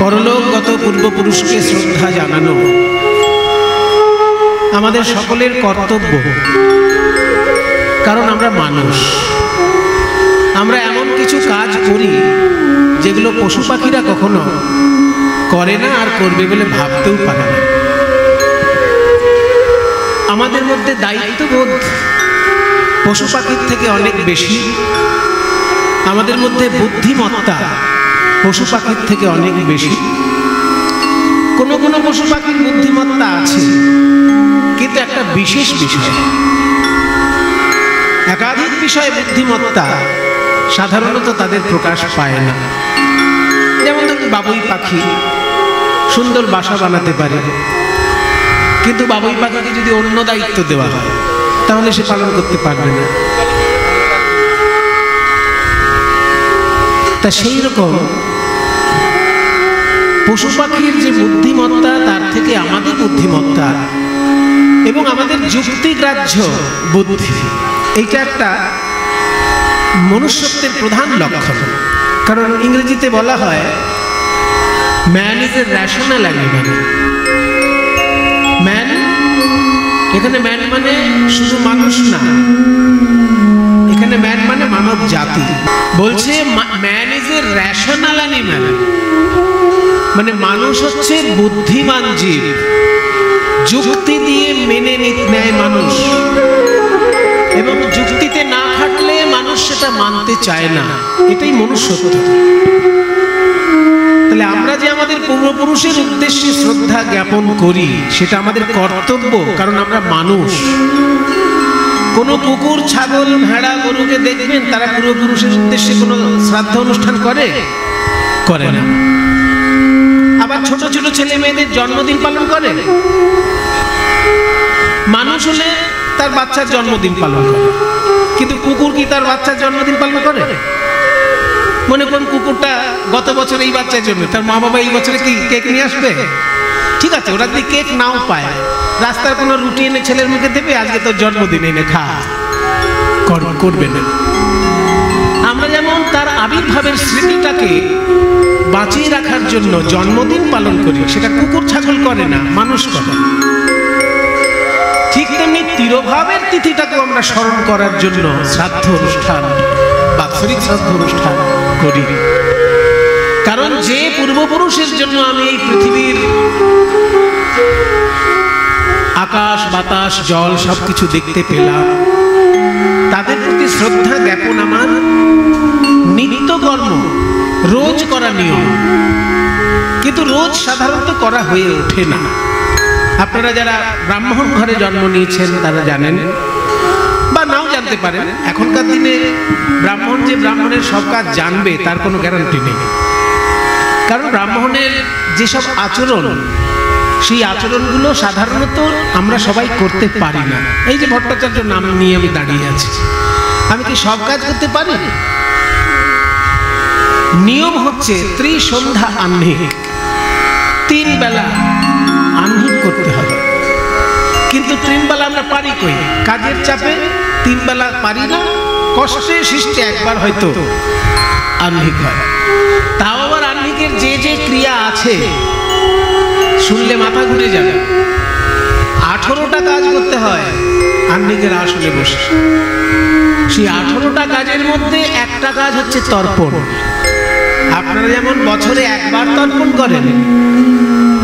পরলোকগত পূর্বপুরুষকে শ্রদ্ধা জানানো আমাদের সকলের কর্তব্য। কারণ আমরা মানুষ, আমরা এমন কিছু কাজ করি যেগুলো পশু পাখিরা কখনো করে না আর করবে বলে ভাবতেও পারে না। আমাদের মধ্যে দায়িত্ববোধ পশু পাখির থেকে অনেক বেশি, আমাদের মধ্যে বুদ্ধিমত্তা পশু পাখির থেকে অনেক বেশি। কোনো কোনো পশু পাখির বুদ্ধিমত্তা আছে, কিন্তু একটা বিশেষ বিষয়, একাধিক বিষয়ে বুদ্ধিমত্তা সাধারণত তাদের প্রকাশ পায় না। যেমন ধরুন বাবুই পাখি সুন্দর বাসা বানাতে পারে, কিন্তু বাবুই পাখিকে যদি অন্য দায়িত্ব দেওয়া হয় তাহলে সে পালন করতে পারবে না। তা সেই রকম পশু পাখির যে বুদ্ধিমত্তা তার থেকে আমাদের বুদ্ধিমত্তা এবং আমাদের যুক্তিগ্রাহ্য বুদ্ধি, এইটা একটা মনুষ্যত্বের প্রধান লক্ষণ। কারণ ইংরেজিতে বলা হয় man is a rational animal. Man, এখানে ম্যান মানে শুধু মানুষ না, এখানে ম্যান মানে মানব জাতি। বলছে man is a rational animal, মানে মানুষ হচ্ছে বুদ্ধিমান জীব, যুক্তি দিয়ে মেনে নেয় মানুষ, এবং যুক্তিতে না খাটলে মানুষ সেটা মানতে চায় না। এটাই মনুষ্যত্ব। তাহলে আমরা যে আমাদের পূর্বপুরুষের উদ্দেশ্যে শ্রদ্ধা জ্ঞাপন করি সেটা আমাদের কর্তব্য, কারণ আমরা মানুষ। কোনো কুকুর, ছাগল, ভেড়া, গরুকে দেখবেন তারা পূর্বপুরুষের উদ্দেশ্যে কোনো শ্রাদ্ধ অনুষ্ঠান করে না। আবার ছোট ছোট ছেলে মেয়েদের জন্মদিন পালন করে। মানুষ হলে তার বাচ্চার জন্মদিন পালন করে, কিন্তু কুকুর কি তার বাচ্চার জন্মদিন পালন করে? মনে করুন কুকুরটা গত বছর এই বাচ্চার জন্য, তার মা বাবা এই বছরে কি কেক নিয়ে আসবে? ঠিক আছে, ওরা যদি কেক নাও পায়, রাস্তার কোনো রুটি এনে ছেলের মুখে দেবে, আজকে তোর জন্মদিন এনে খা, করবে না। আমরা যেমন তার আবির্ভাবের স্মৃতিটাকে বাঁচিয়ে রাখার জন্য জন্মদিন পালন করি, সেটা কুকুর ছাগল করে না, মানুষ করে। ঠিক তেমনি তিরোভাবের তিথিটাকেও আমরা স্মরণ করার জন্য শ্রাদ্ধ অনুষ্ঠান, বাৎসরিক শ্রাদ্ধ অনুষ্ঠান করি। কারণ যে পূর্বপুরুষের জন্য আমি এই পৃথিবীর আকাশ, বাতাস, জল সবকিছু দেখতে পেলাম, তাদের প্রতি শ্রদ্ধা জ্ঞাপন আমার নিত্যকর্ম, রোজ করা নিয়ম। কিন্তু রোজ সাধারণত করা হয়ে ওঠে না। আপনারা যারা ব্রাহ্মণ ঘরে জন্ম নিয়েছেন তারা জানেন, বা নাও জানতে পারেন। এখনকার দিনে ব্রাহ্মণ যে ব্রাহ্মণের সব কাজ জানবে তার কোনো গ্যারান্টি নেই। কারণ ব্রাহ্মণের যেসব আচরণ, সেই আচরণগুলো সাধারণত আমরা সবাই করতে পারি না। এই যে ভট্টাচার্য নাম নিয়ে আমি দাঁড়িয়ে আছি, আমি কি সব কাজ করতে পারি? নিয়ম হচ্ছে ত্রিসন্ধ্যা আহ্নিক, 3 বেলা আহ্নিক করতে হবে। কিন্তু 3 বেলা আমরা পারি কই? কাজের চাপে 3 বেলা পারি না, কষ্টে সৃষ্টে একবার হয়তো আহ্নিক হয়। তাও আবার আহ্নিকের যে যে ক্রিয়া আছে শুনলে মাথা ঘুরে যাবে। 18টা কাজ করতে হয় আহ্নিকের আসলে বসে। সেই 18টা কাজের মধ্যে একটা কাজ হচ্ছে তর্পণ। আপনারা যেমন বছরে একবার তর্পণ করেন,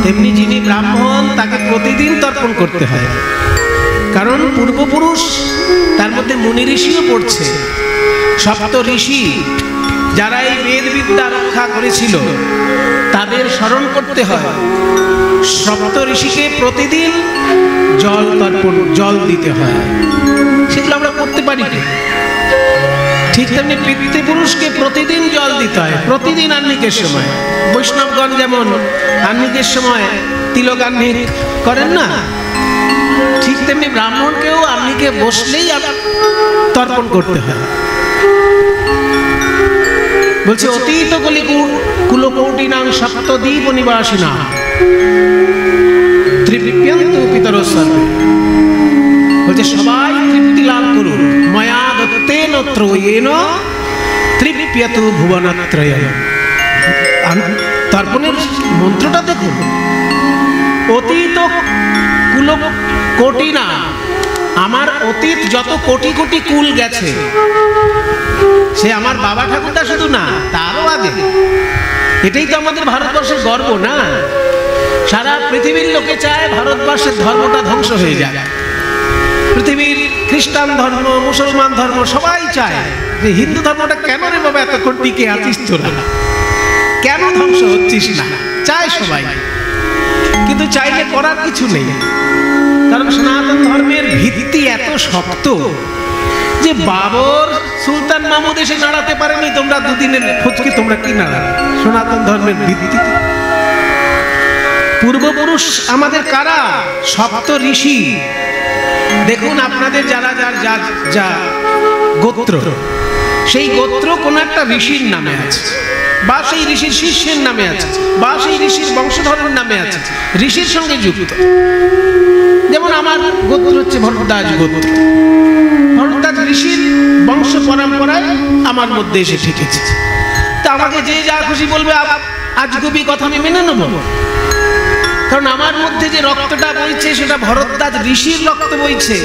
তেমনি যিনি ব্রাহ্মণ তাকে প্রতিদিন তর্পণ করতে হয়। কারণ পূর্বপুরুষ, তার মধ্যে মুনি ঋষিও পড়ছে। সপ্ত ঋষি যারা এই বেদ বিদ্যা রক্ষা করেছিল তাদের স্মরণ করতে হয়। সপ্ত ঋষিকে প্রতিদিন জল দিতে হয়। সেগুলো আমরা করতে পারি না। ঠিক তেমনি পিতৃপুরুষকে প্রতিদিন জল দিতে হয়, প্রতিদিন আহ্নিকের সময়। বৈষ্ণবগণ যেমন আহ্নিকের সময় তিলক আহ্নিক করেন না, ঠিক তেমনি ব্রাহ্মণকেও আহ্নিকে বসলেই তর্পণ করতে হয়। বলছে অতীত কুলকৌটিনাং সপ্তদ্বীপ নিবাসিনা তৃপ্যন্তু পিতরঃ সর্বে। বলছে সবাই তৃপ্তি লাভ করুন, ময়া দত্তেন ত্রয়েন তৃপ্যতু ভুবনত্রয়ম। তর্পণের মন্ত্রটা দেখুন, অতীত কুল কোটি না, আমার অতীত যত কোটি কোটি কুল গেছে, সে আমার বাবা ঠাকুরদা শুধু না, তারও আগে। এটাই তো আমাদের ভারতবর্ষের গর্ব না? সারা পৃথিবীর লোকে চায় ভারতবর্ষের ধর্মটা ধ্বংস হয়ে যায়। পৃথিবীর খ্রিস্টান ধর্ম, মুসলমান ধর্ম সবাই চায় যে হিন্দু ধর্মটা কেন রে বাবা এতক্ষণ টিকে আছিস তোরা, কেন ধ্বংস হচ্ছিস না, চায় সবাই। কিন্তু চাইলে করার কিছু নেই, কারণ সনাতন ধর্মের ভিত্তি এত শক্ত যে বাবর সুলতান মাহমুদ এসে নাড়াতে পারেনি। তোমরা দুদিনের খোঁজকে তোমরা কি নাড়াবে সনাতন ধর্মের ভিত্তি? পূর্বপুরুষ আমাদের কারা? সপ্ত ঋষি। দেখুন আপনাদের যারা যার যা যা গোত্র, সেই গোত্র কোন একটা ঋষির নামে আছে, বা সেই ঋষির শিষ্যের নামে আছে, বা সেই ঋষির বংশধরের নামে আছে, ঋষির সঙ্গে যুক্ত। যেমন আমার গোত্র হচ্ছে ভরদ্বাজ গোত্র, ভরদ্বাজ ঋষির বংশ পরম্পরায় আমার মধ্যে এসে ঠেকেছে। তা আমাকে যে যা খুশি বলবে আজগুবি কথা আমি মেনে নেব, কারণ আমার মধ্যে যে রক্তটা বইছে সেটা ভরদ্বাজ ঋষির রক্ত বইছে।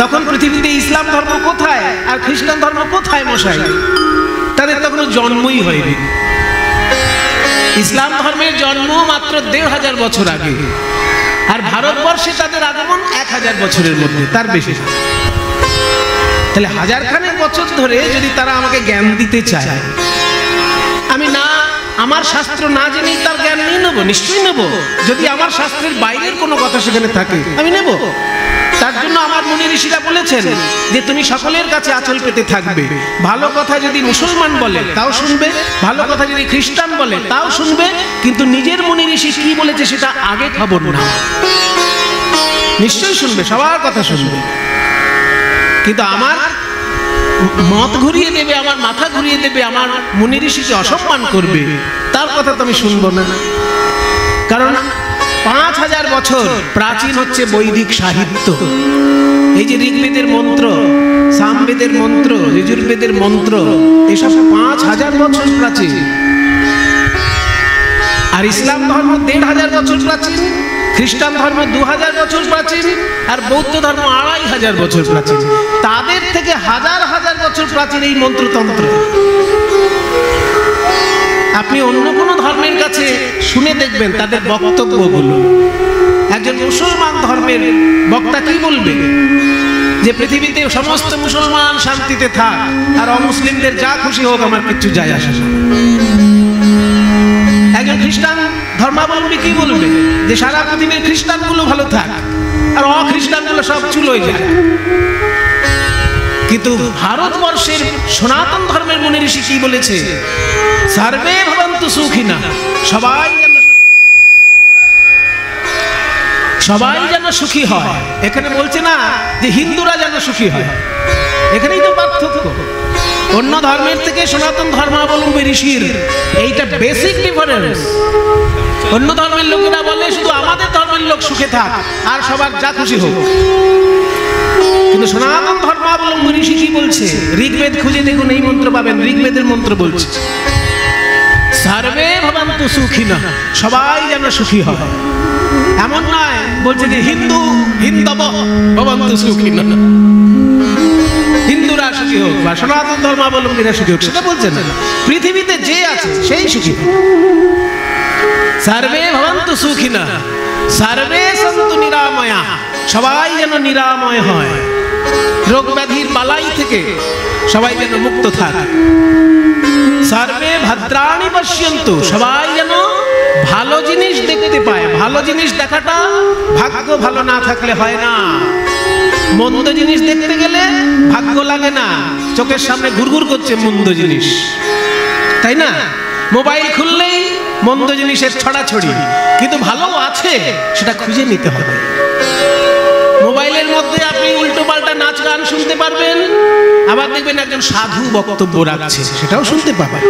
তখন পৃথিবীতে ইসলাম ধর্ম কোথায় আর খ্রিস্টান ধর্ম কোথায় মশাই? তাদের তো কোনো জন্মই হয়নি। ইসলাম ধর্মের জন্ম মাত্র ১৫০০ বছর আগে, আর ভারতবর্ষে তাদের আগমন ১০০০ বছরের মধ্যে, তার বেশি। তাহলে হাজারখানেক বছর ধরে যদি তারা আমাকে জ্ঞান দিতে চায়, আমি না আমার শাস্ত্র না জেনেই তার জ্ঞান নিয়ে নেবো? নিশ্চয়ই নেব। যদি আমার শাস্ত্রের বাইরের কোনো কথা সেখানে থাকে আমি নেব। তার জন্য আমার মুনি ঋষিরা বলেছেন যে তুমি সকলের কাছে আঁচল পেতে থাকবে। ভালো কথা যদি মুসলমান বলে তাও শুনবে, ভালো কথা যদি খ্রিস্টান বলে তাও শুনবে, কিন্তু নিজের মুনি ঋষি কি বলেছে সেটা আগে খবর না। নিশ্চয়ই শুনবে, সবার কথা শুনবে, কিন্তু আমার মত ঘুরিয়ে দেবে, আমার মাথা ঘুরিয়ে দেবে, আমার মুনি ঋষিকে অসম্মান করবে, তার কথা তো আমি শুনবো না। কারণ ৫০০০ বছর প্রাচীন হচ্ছে বৈদিক সাহিত্য। এই যে ঋগ্বেদের মন্ত্র, সামবেদের মন্ত্র, যজুর্বেদের মন্ত্র, এসব ৫০০০ বছর প্রাচীন। আর ইসলাম ধর্ম ১৫০০ বছর প্রাচীন, খ্রিস্টান ধর্ম ২০০০ বছর প্রাচীন, আর বৌদ্ধ ধর্ম ২৫০০ বছর প্রাচীন। তাদের থেকে হাজার হাজার বছর প্রাচীন এই মন্ত্রতন্ত্র। আপনি অন্য কোন ধর্মের কাছে শুনে দেখবেন তাদের বক্তব্যগুলো। একজন মুসলমান ধর্মের বক্তা কি বলবে? যে পৃথিবীতে সমস্ত মুসলমান শান্তিতে থাক, আর অমুসলিমদের যা খুশি হোক, আমার কিচ্ছু যায় আসে না। একজন খ্রিস্টান ধর্মাবলম্বী কি বলবে? যে সারা পৃথিবীর খ্রিস্টানগুলো ভালো থাক, আর অখ্রিস্টানগুলো সব চুলোয় যায়। কিন্তু ভারতবর্ষের সনাতন ধর্মের মুনি ঋষি কি বলেছে? সর্বে ভবন্তু সুখিনা, সবাই যেন সুখী হয়। এখানে বলছে না যে হিন্দুরা যেন সুখী হয়, এখানেই তো পার্থক্য। অন্য ধর্মের থেকে সনাতন ধর্মাবলম্বী ঋষির এইটা বেসিক ডিফারেন্স। অন্য ধর্মের লোকেরা বলে শুধু আমাদের ধর্মের লোক সুখে থাক আর সবার যা খুশি হোক, কিন্তু সনাতন ধর্মাবলম্বী ঋষি কি বলছে? ঋগ্বেদ খুঁজে দেখুন, এই মন্ত্র পাবেন। ঋগ্বেদের মন্ত্র বলছে সর্বে ভবন্তু সুখিনঃ, সবাই যেন সুখী হয়। এমন নয় বলছে যে হিন্দব ভবন্তু সুখিনঃ, হিন্দুরা সুখী হোক বা সনাতন ধর্মাবলম্বীরা সুখী হোক, সেটা বলছে না। পৃথিবীতে যে আছে সেই সুখী। সর্বে ভবন্তু সুখিনঃ সর্বে সন্তু নিরাময়াঃ, সবাই যেন নিরাময় হয়, রোগ ব্যাধির বালাই থেকে সবাই যেন মুক্ত থাকে। সর্বে ভদ্রাণি পশ্যন্তু, সবাই যেন ভালো জিনিস দেখতে পায়। ভালো জিনিস দেখাটা ভাগ্য ভালো না থাকলে হয় না। মন্দ জিনিস দেখতে গেলে ভাগ্য লাগে না, চোখের সামনে ঘুরঘুর করছে মন্দ জিনিস, তাই না? মোবাইল খুললেই মন্দ জিনিসের ছড়াছড়ি, কিন্তু ভালো আছে সেটা খুঁজে নিতে হবে। মোবাইলের মধ্যে আপনি উল্টো পাল্টা নাচ গান শুনতে পারবেন, আবার দেখবেন একজন সাধু বক্তব্য রাখছে, সেটাও শুনতে পাবেন।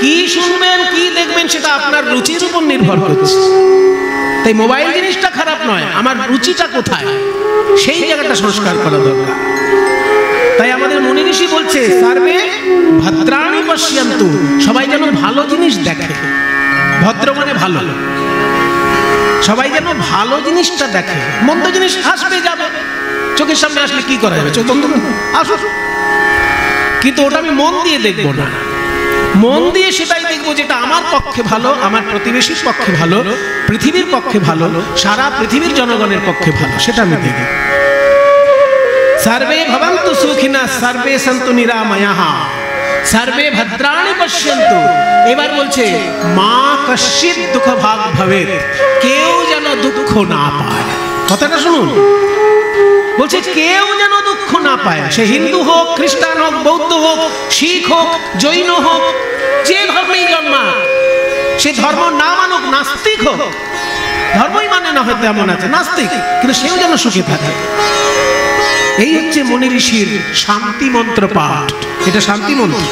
কি শুনবেন কি দেখবেন সেটা আপনার রুচির উপর নির্ভর করছে। তাই মোবাইল জিনিসটা খারাপ নয়, আমার রুচিটা কোথায় সেই জায়গাটা সংস্কার করা দরকার। তাই আমাদের মুনি ঋষি বলছে সর্বে ভদ্রাণি পশ্যন্তু, সবাই যেন ভালো জিনিস দেখে। ভদ্র মানে ভালো, সবাই যেন ভালো জিনিসটা দেখে, মন্দ জিনিস আসবে যাবে, চোখের সামনে আসলে কি করা যাবে, চোখ বন্ধ আসো, কিন্তু ওটা আমি মন দিয়ে দেখবো না, মন দিয়ে সেটাই দেখবো যেটা আমার পক্ষে ভালো, আমার প্রতিবেশীর পক্ষে ভালো, পৃথিবীর পক্ষে ভালো, সারা পৃথিবীর জনগণের পক্ষে ভালো, সেটা আমি দেখি। সর্বে ভবন্তু সুখিনা সর্বে সন্তু নিরাময়াঃ সর্বে ভদ্রাণি পশ্যন্তু। এবার বলছে মা কশ্চিৎ দুঃখ ভাগ ভবেৎ, কেউ যেন দুঃখ না পায়। কথাটা শুনুন, বলছে কেউ যেন দুঃখ না পায়, সে হিন্দু হোক, খ্রিস্টান হোক, বৌদ্ধ হোক, শিখ হোক, জৈন হোক, যে ধর্মেই জন্মাক, সে ধর্ম না মানুক, নাস্তিক হোক, ধর্মই মানে না হয়তো এমন আছে নাস্তিক, কিন্তু সেও যেন সুখে থাকে। এই হচ্ছে মুনি ঋষির শান্তি মন্ত্র পাঠ, এটা শান্তি মন্ত্র।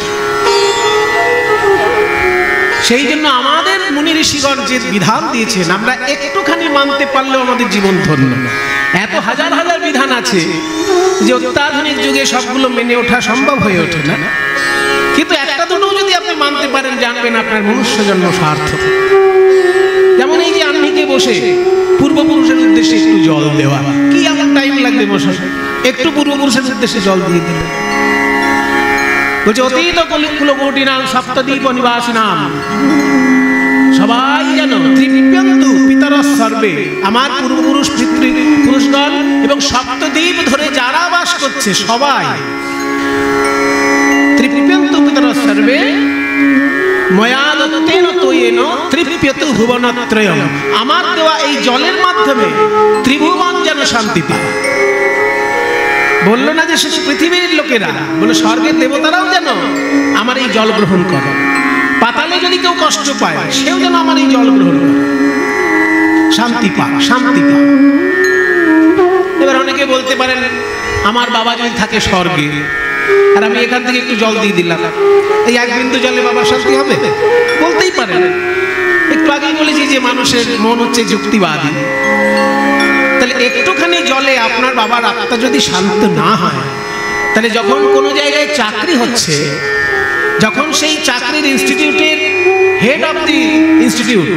সেই জন্য আমাদের মুনি ঋষিগণ যে বিধান দিয়েছেন আমরা একটুখানি মানতে পারলেও আমাদের জীবন ধন্য। এত হাজার হাজার বিধান আছে যে অত্যাধুনিক যুগে সবগুলো মেনে ওঠা সম্ভব হয়ে ওঠে না, কিন্তু একটা দুটো যদি আপনি মানতে পারেন জানবেন আপনার মনুষ্য জন্ম সার্থক। যেমন এই যে আহ্নিকে বসে পূর্বপুরুষের উদ্দেশ্যে একটু জল দেওয়া, কি এমন টাইম লাগবে বসে, একটু পূর্বপুরুষের উদ্দেশ্যে জল দিয়ে দিল। বলছে অতীত কুলকোটিনাং সপ্তদ্বীপ নিবাসিনাম, সবাই যেন তৃপ্যন্তু পিতরঃ সর্বে, আমার পূর্বপুরুষ পিতৃপুরুষগণ এবং সপ্তদ্বীপ ধরে যারা বাস করছে সবাই, তৃপ্যন্তু পিতরঃ সর্বে ময়া দত্তেন তয়েন তৃপ্যতু ভুবনত্রয়ম, আমার দেওয়া এই জলের মাধ্যমে ত্রিভুবন যেন শান্তি পায়। বললো না যে শুধু পৃথিবীর লোকেরা, বলে স্বর্গের দেবতারাও যেন আমার এই জল গ্রহণ করে, পাতালে যদি কেউ কষ্ট পায় সেও যেন আমার এই জল গ্রহণ করে, শান্তি পাক, শান্তি পাক। এবার অনেকে বলতে পারেন আমার বাবা যদি থাকে স্বর্গে আর আমি এখান থেকে একটু জল দিয়ে দিলাম, এই এক বিন্দু জলে বাবার শান্তি হবে? বলতেই পারেন। একটু আগেই বলেছি যে মানুষের মন হচ্ছে যুক্তিবাদী, তাহলে একটুখানি জলে আপনার বাবার আত্মা যদি শান্ত না হয়, তাহলে যখন কোনো জায়গায় চাকরি হচ্ছে, যখন সেই চাকরির ইনস্টিটিউটের হেড অফ দি ইনস্টিটিউট,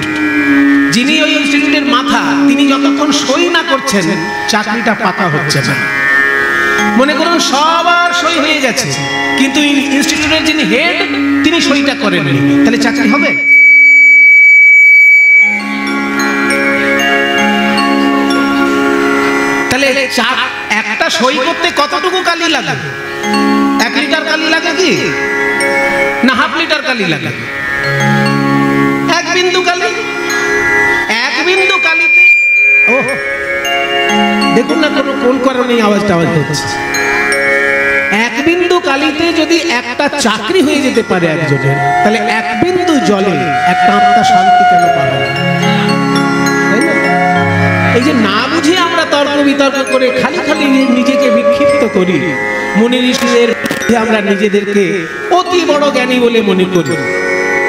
যিনি ওই ইনস্টিটিউটের মাথা, তিনি যতক্ষণ সই না করছেন চাকরিটা পাকা হচ্ছে না। মনে করুন সবার সই হয়ে গেছে কিন্তু ইনস্টিটিউটের যিনি হেড তিনি সইটা করেননি, তাহলে চাকরি হবে? তাহলে একটা সই করতে কতটুকু কালি লাগে? 1 লিটার কালি লাগে কি না হাফ লিটার কালি লাগে? 1 বিন্দু কালি, 1 বিন্দু কালিতে দেখুন না কোন কারণে আওয়াজটা হচ্ছে। 1 বিন্দু কালিতে যদি একটা চাকরি হয়ে যেতে পারে একজনের, তাহলে 1 বিন্দু জলে একটা আত্মা শান্তি কেন পাবে না? এই যে না বুঝে আমরা তর্ক বিতর্ক করে খালি খালি নিজেকে বিক্ষিপ্ত করি, মুনি ঋষিদের আমরা নিজেদেরকে অতি বড় জ্ঞানী বলে মনে করি,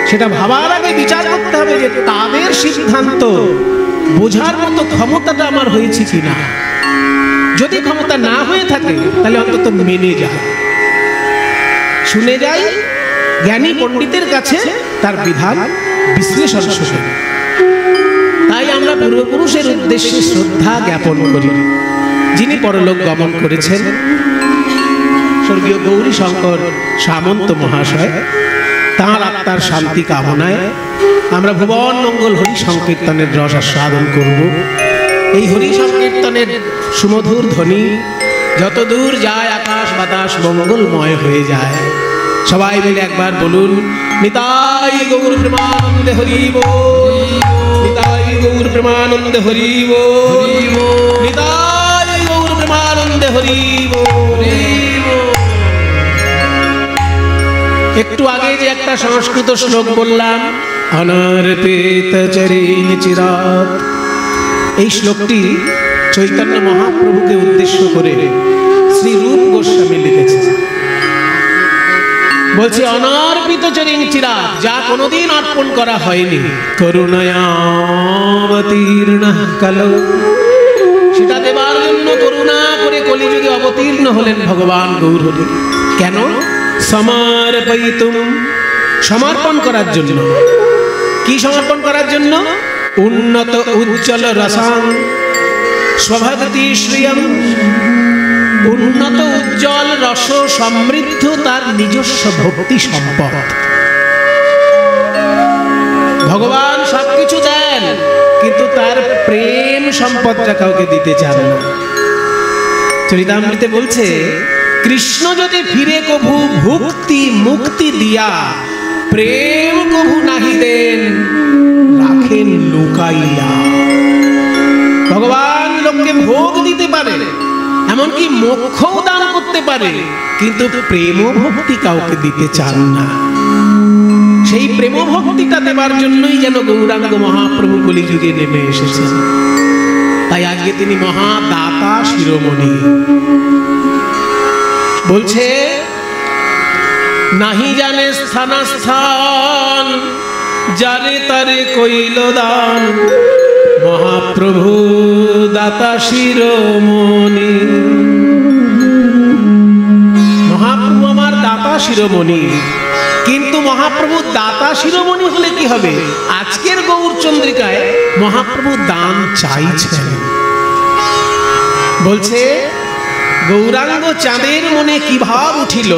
সেটা ভাবার আগে বিচার করতে হবে যে তাদের সিদ্ধান্ত বোঝার মতো ক্ষমতাটা আমার হয়েছে কিনা। যদি ক্ষমতা না হয়ে থাকে তাহলে অন্তত মেনে যায়, শুনে যাই জ্ঞানী পণ্ডিতের কাছে তার বিধান বিশ্লেষণ শুনে। তাই আমরা পূর্বপুরুষের উদ্দেশ্যে শ্রদ্ধা জ্ঞাপন করি, যিনি পরলোক গমন করেছেন স্বর্গীয় গৌরী শঙ্কর সামন্ত মহাশয়, তাঁর আত্মার শান্তি কামনায় আমরা ভুবন মঙ্গল হরি সংকীর্তনের রস আস্বাদন করব। এই হরি সংকীর্তনের সুমধুর ধ্বনি যত দূর যায় আকাশ বাতাস মঙ্গলময় হয়ে যায়। সবাই মিলে একবার বলুন, নিতাই গৌর প্রেমানন্দে হরি বল, নিতাই গৌর প্রেমানন্দে হরি বল, নিতাই গৌর প্রেমানন্দে হরি বল। একটু আগে যে একটা সংস্কৃত শ্লোক বললাম, অনর্পিত চরণ চিরাত, এই শ্লোকটি চৈতন্য মহাপ্রভুকে উদ্দেশ্য করে শ্রী রূপ গোস্বামী লিখেছে। বলছে অনর্পিত চরণ চিরাত, যা কোনোদিন অর্পণ করা হয়নি, করুণাবতীর্ণ কালো, সেটা দেবার জন্য করুণা করে কলিযুগে অবতীর্ণ হলেন ভগবান গৌর হরি। কেন? সমর্পয়িতুম, সমর্পণ করার জন্য। কি সমর্পণ করার জন্য উন্নত উজ্জ্বল রসাং স্বভক্তি শ্রিয়ম, উন্নত উজ্জ্বল রস সমৃদ্ধ তার নিজস্ব ভক্তি সম্পদ। ভগবান সবকিছু দেন, কিন্তু তার প্রেম সম্পদটা কাউকে দিতে চান না। চরিতামৃতে বলছে, কৃষ্ণ যদি ফিরে কভু ভুক্তি মুক্তি দিয়া, প্রেম কভু নাহি দেন রাখেন লুকাইয়া। ভগবান লোককে ভোগ দিতে পারে, এমনকি মোক্ষও দান করতে পারে, কিন্তু প্রেম ভক্তি কাউকে দিতে চান না। সেই প্রেম ভক্তিটা দেবার জন্যই যেন গৌরাঙ্গ মহাপ্রভু কলিযুগে নেমে এসেছেন। তাই আজকে তিনি মহাদাতা শিরোমণি। বলছে, নাহি জানে স্থানাস্থান, জানে তারে কইল দান, মহাপ্রভু দাতা শিরোমণি। মহাপ্রভু আমার দাতা শিরোমণি, কিন্তু মহাপ্রভু দাতা শিরোমণি হলে কি হবে? আজকের গৌর চন্দ্রিকায় মহাপ্রভু দান চাইছেন। বলছে, গৌরাঙ্গ চাঁদের মনে কি ভাব উঠিল,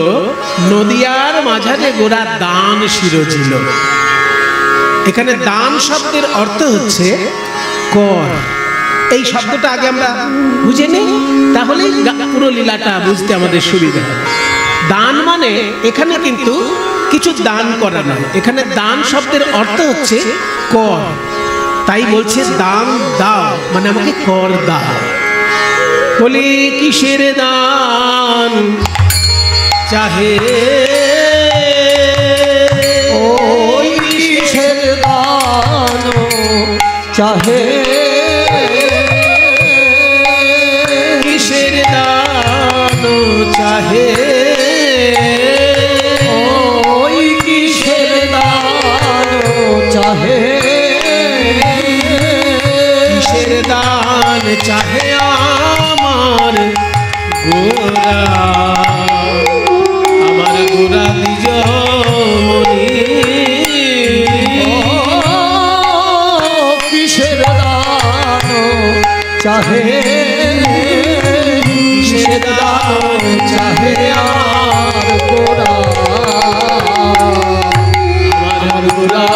নদিয়ার মাঝারে গোরা দান শিরোজিল। এখানে দান শব্দের অর্থ হচ্ছে কর। এই শব্দটা আগে আমরা বুঝে নিই, তাহলে পুরো লীলাটা বুঝতে আমাদের সুবিধা হবে। দান মানে এখানে কিন্তু কিছু দান করা নয়, এখানে দান শব্দের অর্থ হচ্ছে কর। তাই বলছে দান দাও, মানে আমাকে কর দাও। বলি কিসের দান চাহে, ওই কিসের দান চাহে, কিসের দান চাহে, ওই কিসের দান চাহে, কিসের দান চাহে আমার গোরা, আমার গোরা দ্বিজমণি। কিসের দান চাহে, কিসের দান চাহে আর গোরা, আমার গোরা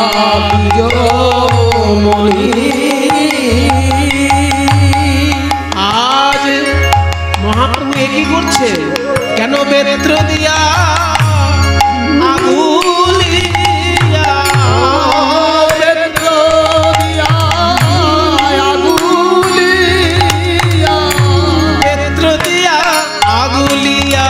দ্বিজমণি। আজ মহাপ্রভু একই করছে কেন? বেত্র দিয়া আগুলিয়া, বেত্র দিয়া আগুলিয়া, বেত্র দিয়া আগুলিয়া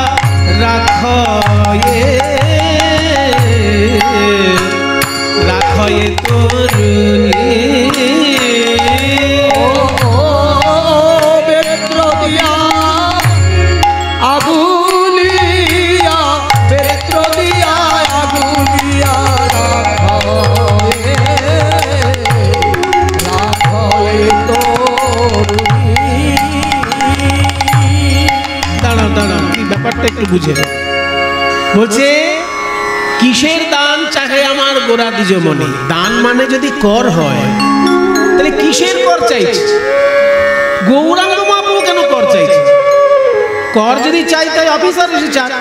রাখয়ে তরুণী। বেত্র দিয়া আগুলিয়া, বেত্র দিয়া আগুলিয়া রাখয়ে তরুণী। দাঁড়াও দাঁড়াও, কি ব্যাপারটা একটু বুঝে। বলছে কিসের দান চাহে আমার গোরা দ্বিজমণি। দান মানে যদি কর হয়, তাহলে কিসের কর চাইছে? গৌরাঙ্গ মহাপ্রভু কেন কর চাইছে? কর যদি চাই তাই অফিসার এসে চাক,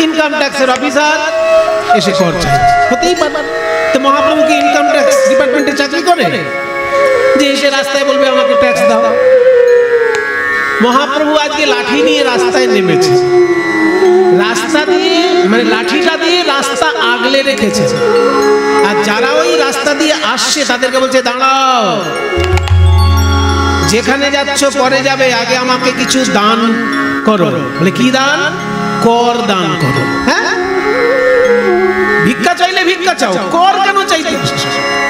ইনকাম ট্যাক্সের অফিসার এসে কর চাইছে, হতেই পারে। তো মহাপ্রভু কি ইনকাম ট্যাক্স ডিপার্টমেন্টে চাকরি করে যে এসে রাস্তায় বলবে আমাকে ট্যাক্স দাও? মহাপ্রভু আজকে লাঠি নিয়ে রাস্তায় নেমেছে, রাস্তা দিয়ে মানে লাঠিটা দিয়ে রাস্তা আগলে রেখেছে, আর যারা ওই রাস্তা দিয়ে আসছে তাদেরকে বলছে দাঁড়াও, যেখানে যাচ্ছ পরে যাবে, আগে আমাকে কিছু দান করো। বলে কি দান? কর দান করো। হ্যাঁ, ভিক্ষা চাইলে ভিক্ষা চাও, কর কেন চাইতে?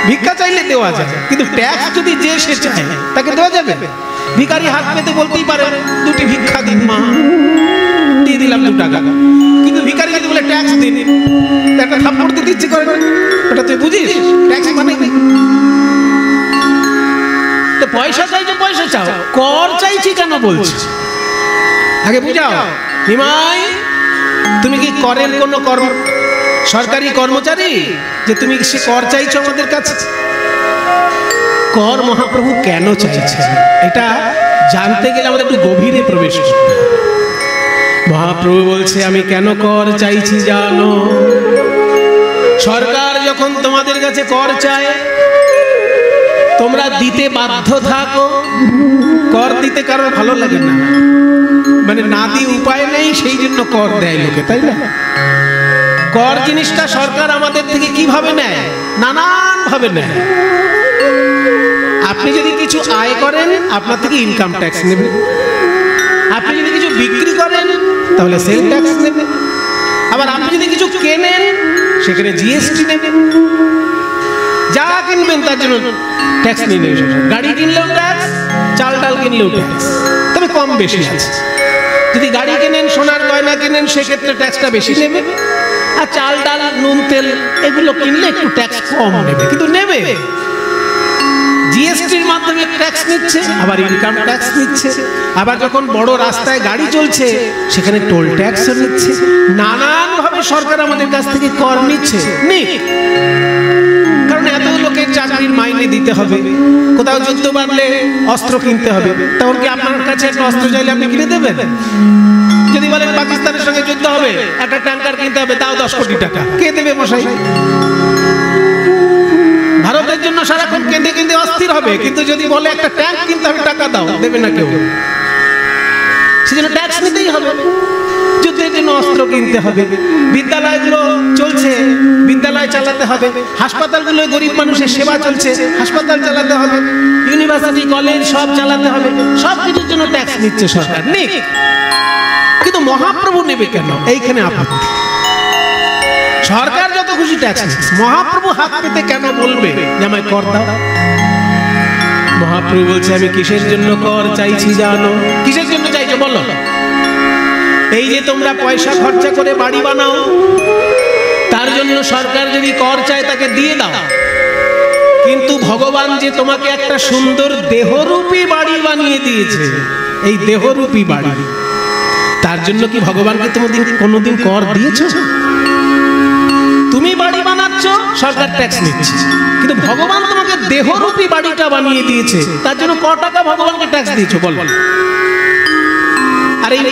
ভিক্ষা চাইলে দেওয়া যায়, কিন্তু ট্যাক্স যদি যে সে চায় তাকে দেওয়া যাবে? ভিখারি হাত পেতে বলতেই পারে দুটি ভিক্ষা দিন মা, দিয়ে দিলাম 2 টাকা। কিন্তু ভিখারি যদি বলে ট্যাক্স দিন, একটা থাপ্পড় দিতে ইচ্ছে করে না? ওটা তুই বুঝিস ট্যাক্স মানে কি? তো পয়সা চাইছে পয়সা চাও, কর চাইছি কেন বলছিস? আগে বুঝাও। নিমাই, তুমি কি করের কোনো সরকারি কর্মচারী যে তুমি সে কর চাইছো আমাদের কাছে? কর মহাপ্রভু কেন চাইছেন, এটা জানতে গেলে আমাদের একটু গভীরে প্রবেশ করতে হবে। মহাপ্রভু বলছে আমি কেন কর চাইছি জানো? সরকার যখন তোমাদের কাছে কর চায় তোমরা দিতে বাধ্য থাকো। কর দিতে কারোর ভালো লাগে না, মানে না দিয়ে উপায় নেই, সেই জন্য কর দেয় লোকে, তাই না? কর জিনিসটা সরকার আমাদের থেকে কিভাবে নেয়? নানান ভাবে নেয়। আপনি যদি কিছু আয় করেন আপনার থেকে ইনকাম ট্যাক্স নেবে, আপনি যদি কিছু বিক্রি করেন তাহলে সেল ট্যাক্স নেবে, আবার আপনি যদি কিছু কেনেন সেখানে জিএসটি নেবেন, যা কিনবেন তার জন্য ট্যাক্স নিয়ে নেবে। গাড়ি কিনলেও ট্যাক্স, চাল ডাল কিনলেও ট্যাক্স, তবে কম বেশি আছে। যদি গাড়ি কেনেন, সোনার গয়না কেনেন, সেক্ষেত্রে ট্যাক্সটা বেশি নেবে, আর চাল ডাল নুন তেল এগুলো কিনলে একটু ট্যাক্স কম নেবে, কিন্তু নেবে। জিএসটির মাধ্যমে ট্যাক্স নিচ্ছে, আবার ইনকাম ট্যাক্স নিচ্ছে, আবার যখন বড় রাস্তায় গাড়ি চলছে সেখানে টোল ট্যাক্সও নিচ্ছে। নানান ভাবে সরকার আমাদের কাছ থেকে কর নিচ্ছে, নিক, কারণ এত লোকের চাকরির মাইনে দিতে হবে, কোথাও যুদ্ধ বাঁধলে অস্ত্র কিনতে হবে, তখন কি আপনার কাছে একটা অস্ত্র চাইলে আপনি কিনে দেবেন? যদি বলেন পাকিস্তানের সঙ্গে যুদ্ধ হবে, একটা ট্যাঙ্কার কিনতে হবে, তাও 10 কোটি টাকা, কে দেবে মশাই? ভারতের জন্য সারাক্ষণ কেঁদে কেঁদে অস্থির হবে, কিন্তু যদি বলে একটা ট্যাঙ্ক কিনতে হবে, টাকা দাও, দেবে না কেউ। সেজন্য ট্যাক্স নিতেই হবে। যুদ্ধের জন্য অস্ত্র কিনতে হবে, বিদ্যালয়গুলো চলছে, বিদ্যালয় চালাতে হবে, হাসপাতালগুলো গরিব মানুষের সেবা চলছে, হাসপাতাল চালাতে হবে, ইউনিভার্সিটি কলেজ সব চালাতে হবে, সব কিছুর জন্য ট্যাক্স নিচ্ছে সরকার, নিক। কিন্তু মহাপ্রভু নেবে কেন? এইখানে আপত্তি। সরকার যত খুশি ট্যাক্স নিচ্ছে, মহাপ্রভু হাত পেতে কেন বলবে যে আমায় কর দাও? মহাপ্রভু বলছে আমি কিসের জন্য কর চাইছি জানো? কিসের জন্য চাইছো বলো? এই যে তোমরা পয়সা খরচা করে বাড়ি বানাও, তার জন্য সরকার যদি কর চায় তাকে দিয়ে দাও, কিন্তু ভগবান যে তোমাকে একটা সুন্দর দেহরূপী বাড়ি বানিয়ে দিয়েছে, এই দেহরূপী বাড়ি, তার জন্য কি ভগবানকে তুমি কোনোদিন কর দিয়েছো? তুমি বাড়ি বানাচ্ছ, সরকার ট্যাক্স নিচ্ছে, কিন্তু ভগবান তোমাকে দেহরূপী বাড়িটা বানিয়ে দিয়েছে, তার জন্য ক টাকা ভগবানকে ট্যাক্স দিয়েছো বল? আর এই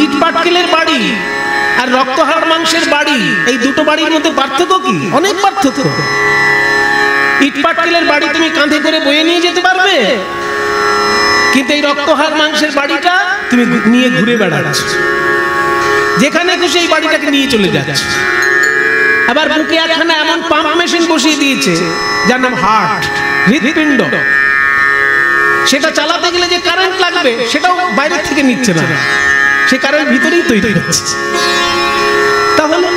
ইট পাটকেলের বাড়ি আর রক্তহাড় মাংসের বাড়ি, এই দুটো বাড়ির মধ্যে পার্থক্য কি? অনেক পার্থক্য। ইট পাটকেলের বাড়ি তুমি কাঁধে করে বয়ে নিয়ে যেতে পারবে, কিন্তু এই রক্তহাড় মাংসের বাড়িটা তুমি নিয়ে ঘুরে বেড়াচ্ছ, যেখানে খুশি এই বাড়িটাকে নিয়ে চলে যাচ্ছে। আবার বুকে একখানা এমন পাম্প মেশিন বসিয়ে দিয়েছে যার নাম হার্ট, হৃৎপিণ্ড, সেটা চালাতে গেলে যে কারেন্ট লাগবে সেটাও বাইরে থেকে নিচ্ছে না, সে কারেন্ট ভিতরেই তৈরি হচ্ছে। তাহলে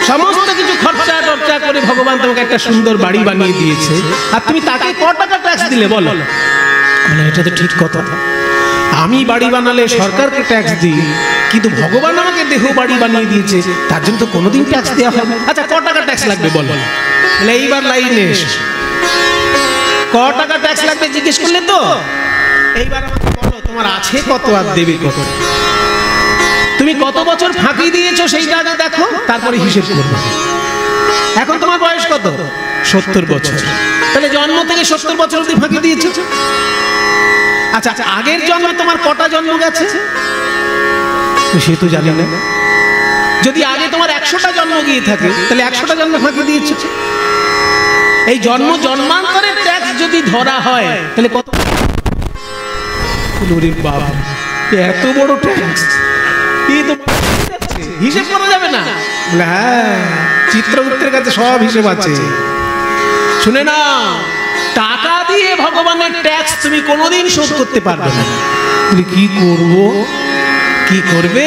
সমস্ত কিছু খরচা টরচা করে ভগবান তোমাকে একটা সুন্দর বাড়ি বানিয়ে দিয়েছে, আর তুমি তাকে ক টাকা ট্যাক্স দিলে বলো? এটা তো ঠিক কথা, আমি বাড়ি বানালে সরকারকে ট্যাক্স দিই, কিন্তু ভগবান আমাকে দেহ বাড়ি বানিয়ে দিয়েছে, তার জন্য তো কোনোদিন ট্যাক্স দেওয়া হবে। আচ্ছা ক টাকা ট্যাক্স লাগবে বলো? এইবার লাইনে এসো, ক টাকা ট্যাক্স লাগবে জিজ্ঞেস করলে তো, এইবার বলো তোমার আছে কত আর দেবে কত? তুমি কত বছর ফাঁকি দিয়েছো সেইটা আগে দেখো, তারপরে হিসেব করবে। এখন তোমার বয়স কত? 70 বছর, তাহলে জন্ম থেকে 70 বছর অবধি ফাঁকি দিয়েছো। আচ্ছা আগের জন্মে তোমার কটা জন্ম গেছে সে তো জানি না। যদি আগে তোমার 100টা জন্ম গিয়ে থাকে তাহলে 100টা জন্ম ফাঁকি দিয়েছো। এই জন্ম জন্মান্তরের ট্যাক্স যদি ধরা হয় তাহলে কত? বাবা, এত বড় ট্যাক্স, হিসেব করা যাবে না। হ্যাঁ, চিত্রগুপ্তের কাছে সব হিসেব আছে, শুনে না। টাকা দিয়ে ভগবানের ট্যাক্স তুমি কোনোদিন শোধ করতে পারবে না। কি করব? কি করবে?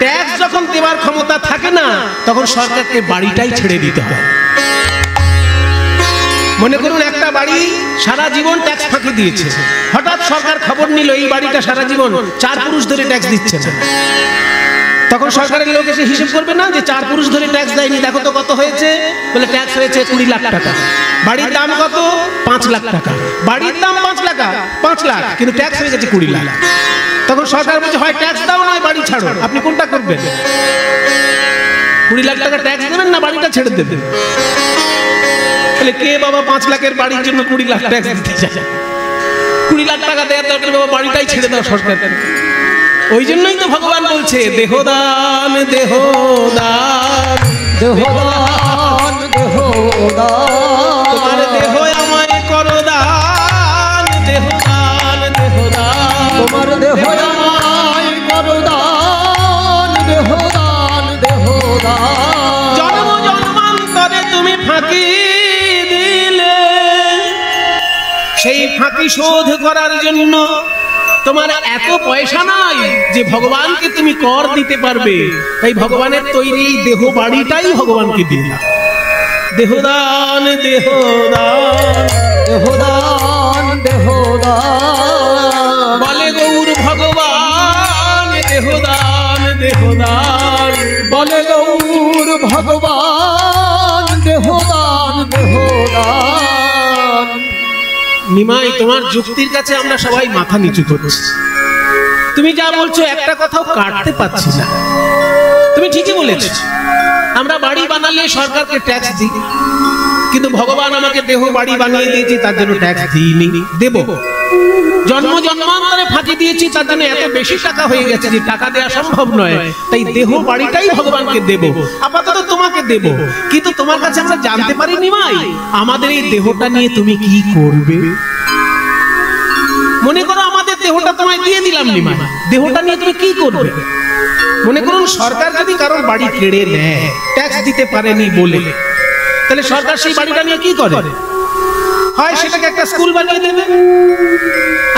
ট্যাক্স যখন দেওয়ার ক্ষমতা থাকে না তখন সরকারকে বাড়িটাই ছেড়ে দিতে হয়। মনে করুন একটা বাড়ি সারা জীবন ট্যাক্স ফাঁকি দিয়েছে, হঠাৎ সরকার খবর নিল এই বাড়িটা সারা জীবন 4 পুরুষ ধরে ট্যাক্স দিচ্ছে না, তখন সরকারের লোক এসে হিসেব করবে না যে 4 পুরুষ ধরে ট্যাক্স দেয়নি, দেখো তো কত হয়েছে? বলে ট্যাক্স হয়েছে 20 লাখ টাকা। বাড়ির দাম কত? 5 লাখ টাকা। বাড়ির দাম 5 লাখ, কিন্তু ট্যাক্স হয়ে গেছে 20 লাখ। তখন সরকার বলছে হয় ট্যাক্স দাও নয় বাড়ি ছাড়ো। আপনি কোনটা করবেন? 20 লাখ টাকা ট্যাক্স দেবেন না বাড়িটা ছেড়ে দেবেন? বলে কে বাবা 5 লাখের বাড়ির জন্য 20 লাখ ট্যাক্স দিতে চায়? 20 লাখ টাকা দেওয়ার দরকার বাবা, বাড়িটাই ছেড়ে দাও সরকার। ওই জন্যই তো ভগবান বলছে দেহদান দেহদান দেহদান দেহদান তোমার দেহ আমায় করো দান, দেহদান দেহদান তোমার দেহ আমায় করো দান, দেহদান দেহদান জন্ম জন্মান্তরে তুমি ফাঁকি দিলে, সেই ফাঁকি শোধ করার জন্য তোমার এত পয়সা নাই যে ভগবানকে তুমি কর দিতে পারবে, তাই ভগবানের তৈরি দেহ বাড়িটাই ভগবানকে দিলা। দেহদান দেহদান দেহদান দেহদান বলে গৌর ভগবান, দেহদান দেহদান বলে গৌর ভগবান, দেহদান দেহদান। নিমাই তোমার যুক্তির কাছে আমরা সবাই মাথা নিচু করছি। তুমি যা বলছো একটা কথাও কাটতে পাচ্ছি না। তুমি ঠিকই বলেছ, আমরা বাড়ি বানালে সরকারকে ট্যাক্স দিই, কিন্তু ভগবান আমাকে দেহ বাড়ি বানিয়ে দিয়েছি তার জন্য ট্যাক্স দিইনি, দেব। জন্ম জন্মান্তরে ফাঁকি দিয়েছি তার জন্য এত বেশি টাকা হয়ে গেছে যে টাকা দেওয়া সম্ভব নয়, তাই দেহ বাড়িটাই ভগবানকে দেব, আপাতত তোমাকে দেব। কিন্তু তোমার কাছে আমরা জানতে পারি নিমাই আমাদের এই দেহটা নিয়ে তুমি কি করবে। মনে করো আমাদের দেহটা তোমায় দিয়ে দিলাম নিমাই, দেহটা নিয়ে তুমি কি করবে? মনে করুন সরকার যদি কারোর বাড়ি কেড়ে নেয় ট্যাক্স দিতে পারেনি বলে, তাহলে সরকার সেই বাড়িটা নিয়ে কি করে? হয় সেটাকে একটা স্কুল বানিয়ে দেবে,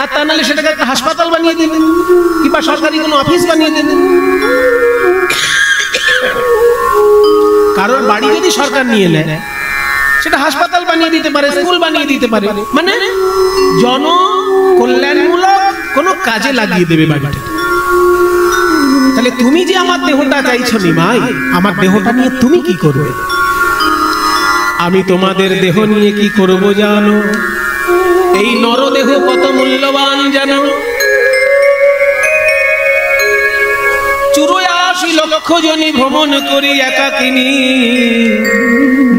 আর তা নাহলে সেটাকে একটা হাসপাতাল বানিয়ে দেবে, কিংবা সরকারি কোনো অফিস বানিয়ে দেবে। কারোর বাড়ি যদি সরকার নিয়ে নেয় সেটা হাসপাতাল বানিয়ে দিতে পারে, স্কুল বানিয়ে দিতে পারে, মানে জনকল্যাণমূলক কোনো কাজে লাগিয়ে দেবে বাড়িটা। তাহলে তুমি যে আমার দেহটা চাইছো নিমাই, আমার দেহটা নিয়ে তুমি কি করবে? আমি তোমাদের দেহ নিয়ে কি করব জানো? এই নরদেহ কত মূল্যবান জানো? 84 লক্ষ জনি ভ্রমণ করি একাকিনী,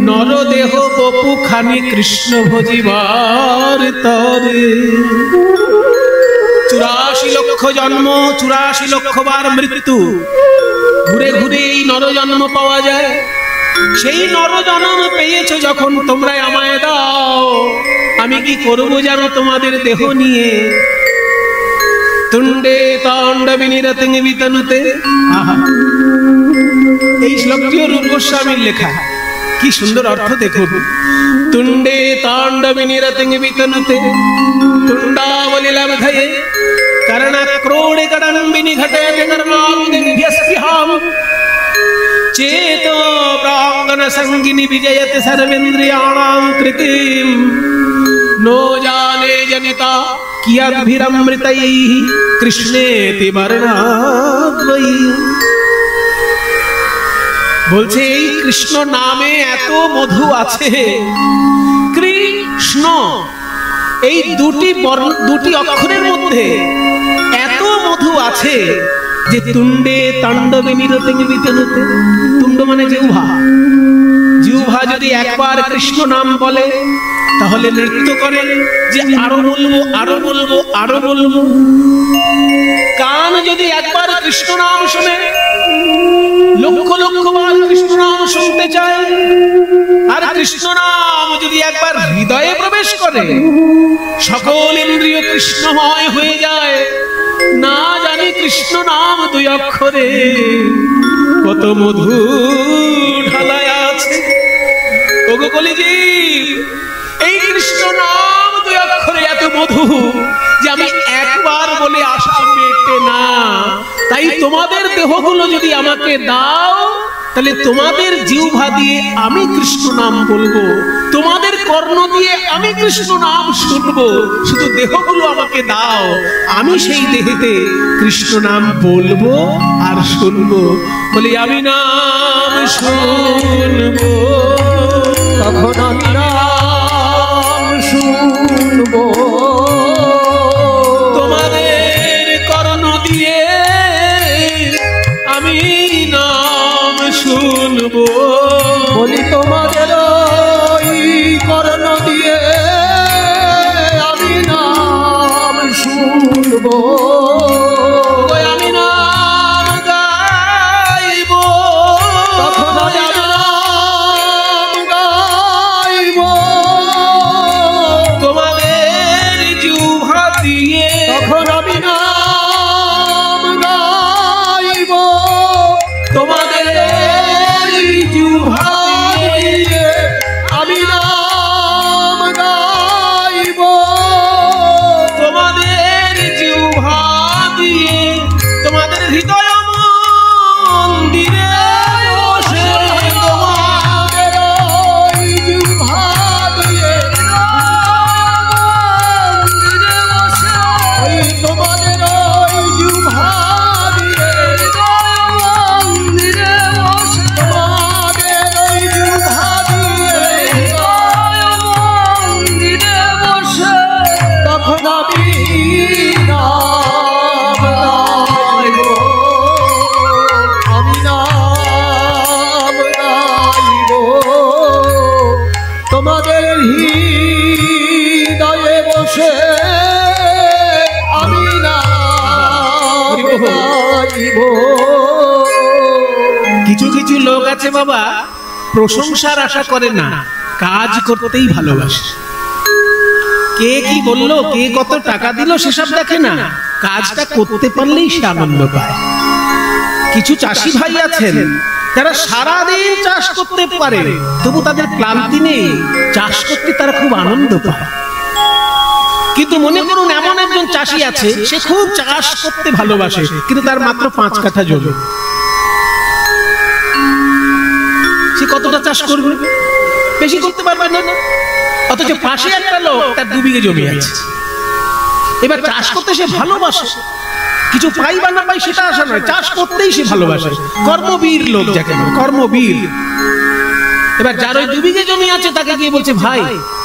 নরদেহ বপু খানি কৃষ্ণ ভজিবার তরে। 84 লক্ষ জন্ম, 84 লক্ষ বার মৃত্যু, ঘুরে ঘুরে এই নরজন্ম পাওয়া যায়। সেই নরজন্ম পেয়েছো যখন তোমরা আমায় দাও, আমি কি করবো জানো তোমাদের দেহ নিয়ে? তুণ্ডে তাণ্ড বিনিরতিং বিতনুতে। এই শ্লোকটিও রূপ গোস্বামীর লেখা, কি সুন্দর অর্থ দেখুন। তুণ্ডে তাণ্ড বিনিরতিং বিতনুতে তুণ্ডাবলি লব্ধয়ে করণ ক্রোড়ে কডম্বিনি ঘটে কর্মান্দিভ্যস্পৃহাম चेतो प्रांगण संगिनी विजयते सर्वेन्द्रियाणां कृतिम नो जाने जनिता कियद्भिरमृतैः कृष्णेति वर्णाद्वै। বলছে এই কৃষ্ণ নামে এত মধু আছে। কৃষ্ণ এই দুটি অক্ষরের মধ্যে এত মধু আছে যে তুণ্ডে তাণ্ডবে নিরতিং বিতনুতে। তুণ্ড মানে জিহ্বা, জিহ্বা যদি একবার কৃষ্ণ নাম বলে তাহলে নৃত্য করে যে আরো বলবো আরো বলবো আরো বলবো। কান যদি একবার কৃষ্ণ নাম শুনে লক্ষ লক্ষ বার কৃষ্ণ নাম শুনতে চায়। আর কৃষ্ণ নাম যদি একবার হৃদয়ে প্রবেশ করে সকল ইন্দ্রিয় কৃষ্ণময় হয়ে যায়। না জানি কৃষ্ণ নাম 2 অক্ষরে কত মধু ঢালায় আছে। ওগো কলিজীব, এই কৃষ্ণ নাম 2 অক্ষরে এত মধু যে আমি একবার বলে আশা মেটে না। তাই তোমাদের দেহগুলো যদি আমাকে দাও তাহলে তোমাদের জিহ্বা দিয়ে আমি কৃষ্ণ নাম বলবো, তোমাদের কর্ণ দিয়ে আমি কৃষ্ণ নাম শুনবো। শুধু দেহগুলো আমাকে দাও, আমি সেই দেহেতে কৃষ্ণ নাম বলবো আর শুনবো। বলি আমি নাম শুনবো, তখন আমি নাম শুনবো। তোমাদের কর্ণ দিয়ে আমি নাম শুনবো। বলি তোমাদের ওই বলেছে বাবা, প্রশংসার আশা করে না, কাজ করতেই ভালোবাসে। কে কি বললো, কে কত টাকা দিল সেসব দেখে না, কাজটা করতে পারলেই সে আনন্দ পায়। কিছু চাষি ভাই আছেন যারা সারাদিন চাষ করতে পারে, তবু তাদের ক্লান্তি নেই, চাষ করতে তারা খুব আনন্দ পায়। কিন্তু মনে করুন এমন একজন চাষি আছে, সে খুব চাষ করতে ভালোবাসে, কিন্তু তার মাত্র 5 কাঠা জমি। সে কতটা চাষ করবে? বেশি করতে পারবে না। অথচ পাশে একটা লোক, তার 2 বিঘে জমি আছে, এবার চাষ করতে সে ভালোবাসে। কিছু পাই বা না পাই সেটা আশা নয়, চাষ করতেই সে ভালোবাসে। কর্মবীর লোক যাকে বলে, কর্মবীর। এবার যার ওই 2 বিঘে জমি আছে, তাকে গিয়ে বলছে, ভাই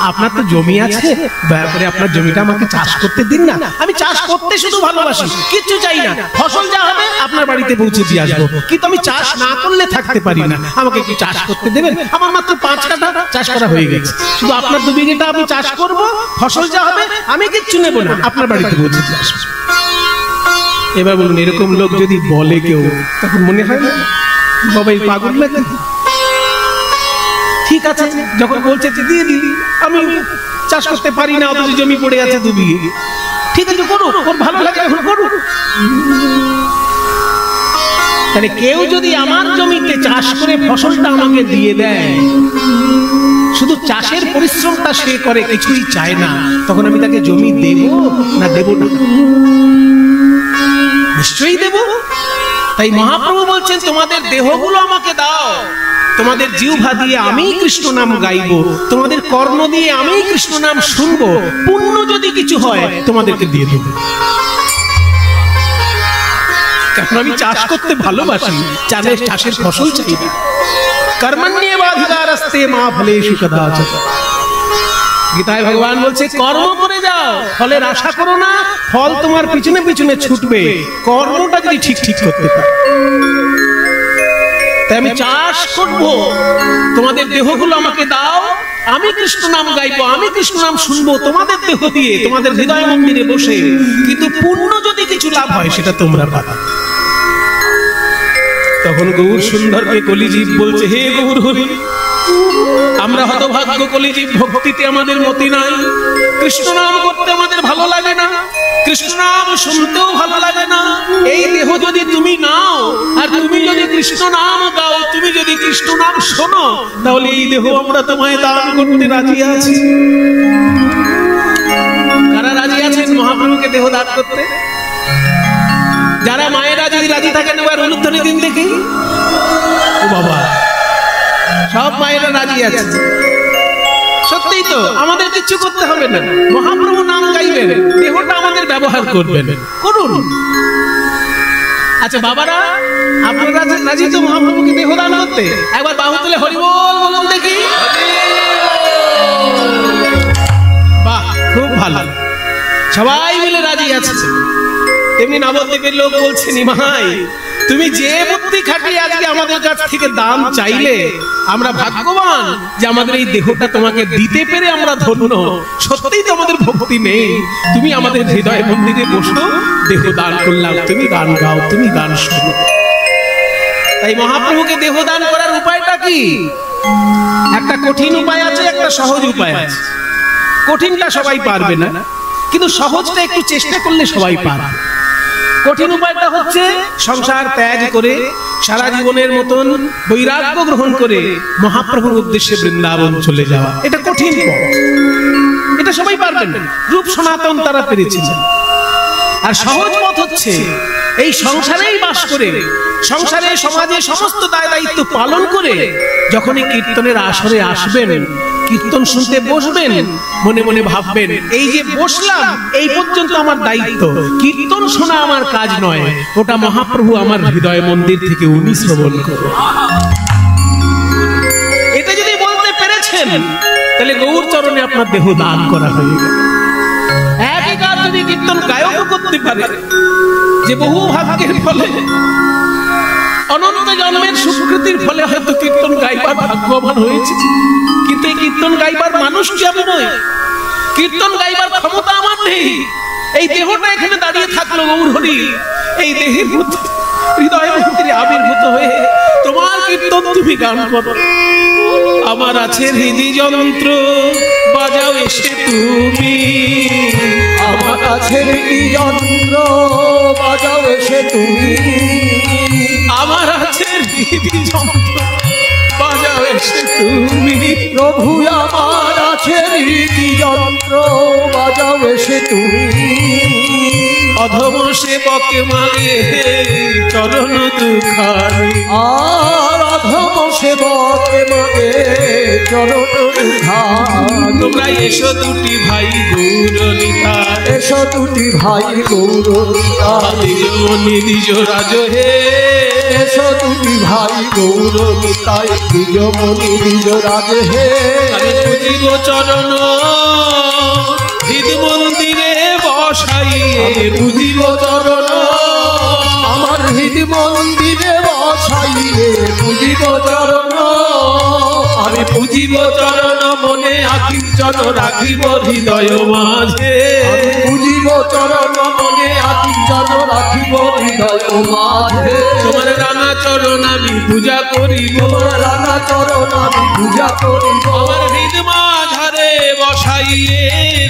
আপনার তো জমি আছে, দয়া করে আপনার জমিটা আমাকে চাষ করতে দিন না, আমি চাষ করতে শুধু ভালোবাসি, কিচ্ছু চাই না, ফসল যা হবে আপনার বাড়িতে পৌঁছে দিয়ে আসবো, কিন্তু আমি চাষ না করলে থাকতে পারি না, আমাকে একটু চাষ করতে দেবেন। আমার মাত্র 5 কাঠা চাষ করা হয়ে গেছে, শুধু আপনার 2 বিঘেটা আমি চাষ করব, ফসল যা হবে আমি কিচ্ছু নেব না, আপনার বাড়িতে পৌঁছে দিয়ে আসবো। এবার বলুন, এরকম লোক যদি বলে কেউ, তখন মনে হয় না বাবা এই পাগল নাকি? ঠিক আছে, যখন বলছে দিয়ে দিলি, আমি চাষ করতে পারি না, অথচ জমি পড়ে আছে 2 বিঘে, ঠিক আছে করুন, ওর ভালো লাগে এখন করুন। তাহলে কেউ যদি আমার জমিতে চাষ করে ফসলটা আমাকে দিয়ে দেয়, শুধু চাষের পরিশ্রমটা সে করে, কিছুই চায় না, তখন আমি তাকে জমি দেব না দেব না? নিশ্চয়ই দেব। তাই মহাপ্রভু বলছেন, তোমাদের দেহগুলো আমাকে দাও, তোমাদের জিহ্বা দিয়ে আমি কৃষ্ণ নাম গাইবো, তোমাদের কর্ণ দিয়ে আমি কৃষ্ণ নাম শুনবো, পুণ্য যদি কিছু হয় তোমাদেরকে দিয়ে দেব। কারণ আমি চাষ করতে ভালোবাসি, চাষের ফসল চাই না। কর্মণ্যেবাধিকারস্তে মা ফলেষু কদাচন। গীতায় ভগবান বলছে, কর্ম করে যাও, ফলের আশা করো না, ফল তোমার পিছনে পিছনে ছুটবে, কর্মটা যদি ঠিক ঠিক করতে পারো। তাই আমি চাষ করব, তোমাদের দেহগুলো আমাকে দাও, আমি কৃষ্ণ নাম গাইবো, আমি কৃষ্ণ নাম শুনবো তোমাদের দেহ দিয়ে, তোমাদের হৃদয় মন্দিরে বসে, কিন্তু পুণ্য যদি কিছু লাভ হয় সেটা তোমরা পাবে। তখন গৌর সুন্দরকে কলিজীব বলছে, হে গৌর হরি, আমরা হতভাগ্য কলিজীব, ভক্তিতে আমাদের মতি নাই, কৃষ্ণ নাম করতে আমাদের ভালো লাগে না, কৃষ্ণ নাম শুনতেও ভালো লাগে না। এই দেহ যদি তুমি নাও, আর তুমি যদি কৃষ্ণ নাম গাও, তুমি যদি কৃষ্ণ নাম শোনো, তাহলে এই দেহ আমরা তোমায় দান করতে রাজি আছি। কারা রাজি আছেন মহাপ্রভুকে দেহ দান করতে? যারা মায়েরা যদি রাজি থাকেন, এবার অনুধ্বনি দিন দেখি। ও বাবা, সব মায়েরা রাজি আছে। সত্যিই তো, আমাদের কিছু করতে হবে না, মহাপ্রভু নাম গাইবেন, দেহটা আমাদের ব্যবহার করবেন, করুন। আচ্ছা বাবারা, আপনারা রাজি তো মহাপ্রভুকে দেহ দান করতে? একবার বাহু তুলে হরি বল বলুন দেখি। বাহ, খুব ভালো, সবাই মিলে রাজি আছে। তেমনি নবদ্বীপের লোক বলছে, নিমাই তুমি যে বুদ্ধি খাটিয়ে আজকে আমাদের কাছ থেকে দান চাইলে, আমরা ভাগ্যবান যে আমাদের এই দেহটা তোমাকে দিতে পেরে আমরা ধন্য। সত্যিই তো আমাদের ভক্তি নেই, তুমি আমাদের হৃদয় মন্দিরে বসো, দেহ দান করলাম, তুমি গান গাও, তুমি গান শোনো। তাই মহাপ্রভুকে দেহ দান করার উপায়টা কি? একটা কঠিন উপায় আছে, একটা সহজ উপায় আছে। কঠিনটা সবাই পারবে না, কিন্তু সহজটা একটু চেষ্টা করলে সবাই পারবে। কঠিন উপায়টা হচ্ছে সংসার ত্যাগ করে, সারা জীবনের মতন বৈরাগ্য গ্রহণ করে মহাপ্রভুর উদ্দেশ্যে বৃন্দাবন চলে যাওয়া। এটা কঠিন পথ, এটা সবাই পারবেন না। রূপ সনাতন তারা পেরেছিলেন। আর সহজ পথ হচ্ছে এই সংসারেই বাস করে, সংসারে সমাজে সমস্ত দায় দায়িত্ব পালন করে যখনই কীর্তনের আসরে আসবেন, কীর্তন শুনতে বসবেন, মনে মনে ভাববেন, এই যে বসলাম এই পর্যন্ত আমার দায়িত্ব, কীর্তন শোনা আমার কাজ নয়, ওটা মহাপ্রভু আমার হৃদয় মন্দির থেকে উনি শ্রবণ করবেন। এটা যদি বলতে পেরেছেন, তাহলে গৌর চরণে আপনার দেহ দান করা হয়ে গেল। একই কাজ যদি কীর্তন গায়কও করতে পারে, যে বহু ভাগ্যের ফলে, অনন্ত জন্মের সুকৃতির ফলে হয়তো কীর্তন গাইবার ভাগ্যবান হয়েছে, কিন্তু এই কীর্তন গাইবার মানুষ কি আমি নই, কীর্তন গাইবার ক্ষমতা আমার নেই। এই দেহটা এখানে দাঁড়িয়ে থাকলো গৌর হরি, এই দেহের মধ্যে হৃদয় মন্দিরে আবির্ভূত হয়ে তোমার কীর্তন তুমি গান করো। আমার আছে হৃদি যন্ত্র বাজাও এসে তুমি, আমার আছে হৃদি যন্ত্র বাজাও এসে তুমি, আমার আছে হৃদি যন্ত্র বাজাও এসে তুমি। প্রভু আমার আছে হৃদি যন্ত্র বাজাও এসে তুমি। অধম সেবকে মাগে চরণ দুখানি, আর অধম সেবকে মাগে চরণ দুখানি। তোমরা এসো দুটি ভাই গৌরনিতায়, এসো দুটি ভাই গৌরনিতায়, দ্বিজমণি দ্বিজ রাজ হে। এসো দুটি ভাই গৌরনিতায়, দ্বিজমণি দ্বিজ রাজ হে। আমি পুজিব চরণ হৃদ মন্দিরে বসাইয়ে, পুজিব চরণ আমার হৃদ মন্দিরে বসাইয়ে, পুজিব চরণ আমি পুজিব চরণ মনে আকিঞ্চন রাখিব হৃদয় মাঝে। পুজিব চরণ মনে আকিঞ্চন রাখিব হৃদয় মাঝে। তোমার রানা চরণ আমি পূজা করিব, তোমার রানা চরণ আমি পূজা করিব। আমার হৃদ মাঝারে বসাইয়ে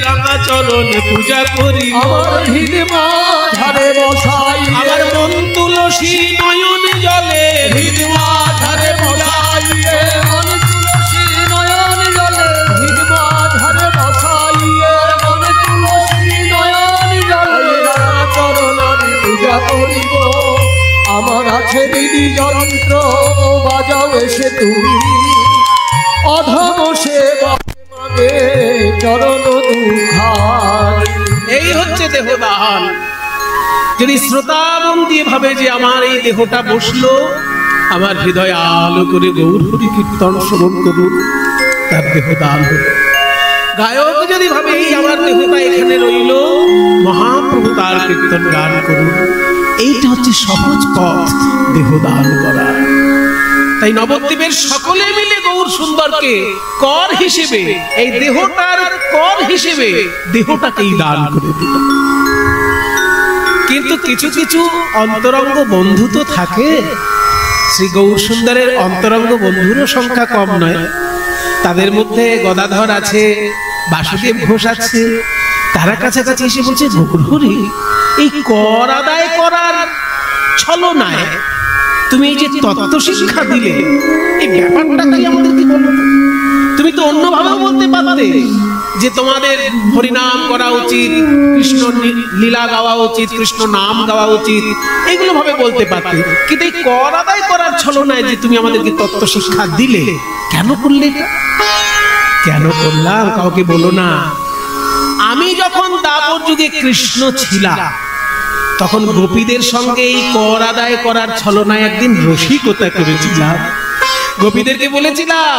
রানা চরণে পূজা করিব। আমার হৃদ মাঝারে বসাইয়ে, আমার মন তুলসী নয়ন জলে হৃদ মাঝারে বসাইয়ে, মন তুলসী নয়ন জলে হৃদ মাঝারে বসাইয়ে, মন তুলসী নয়ন জলে রানা চরণ আমি পূজা করিব। আমার আছে হৃদি যন্ত্র বাজাও এসে তুমি, অধম সেবকে মাগে চরণ দুখানি। এই হচ্ছে দেহদান। যদি শ্রোতাবন্দী ভাবে যে আমার এই দেহটা বসলো, আমার হৃদয় আলো করে গৌর হরি কীর্তন শ্রবণ করুন, তার দেহদান হল। গায়ক যদি ভাবে এই আমার দেহটা এখানে রইল, মহাপ্রভু তার কীর্তন গান করুন। এইটা হচ্ছে সহজ পথ দেহদান করা। তাই নবদ্বীপের সকলে মিলে গৌর সুন্দরকে কর হিসেবে, এই দেহটার কর হিসেবে দেহটাকেই দান করে দিল। কিন্তু কিছু কিছু অন্তরঙ্গ বন্ধু তো থাকে। শ্রী গৌর সুন্দরের অন্তরঙ্গ বন্ধুরও সংখ্যা কম নয়। তাদের মধ্যে গদাধর আছে, বাসুদেব ঘোষ আছে। তারা কাছাকাছি এসে বলছে, গৌর হরি, এই কর আদায় করার ছলনায় তুমি এই যে তত্ত্ব শিক্ষা দিলে, এই ব্যাপারটা কি আমাদেরকে বলো। তুমি তো অন্যভাবেও বলতে পারতে যে তোমাদের হরিনাম করা উচিত, কৃষ্ণ লীলা গাওয়া উচিত, কৃষ্ণ নাম গাওয়া উচিত, এগুলো ভাবে বলতে পারতে। কিন্তু এই কর আদায় করার ছলনায় যে তুমি আমাদেরকে তত্ত্ব শিক্ষা দিলে, কেন করলে? কেন করলাম কাউকে বলো না। আমি যখন দাপর যুগে কৃষ্ণ ছিলাম, তখন গোপীদের সঙ্গে এই কর আদায় করার ছলনায় একদিন রসিকতা করেছিলাম। গোপীদেরকে বলেছিলাম,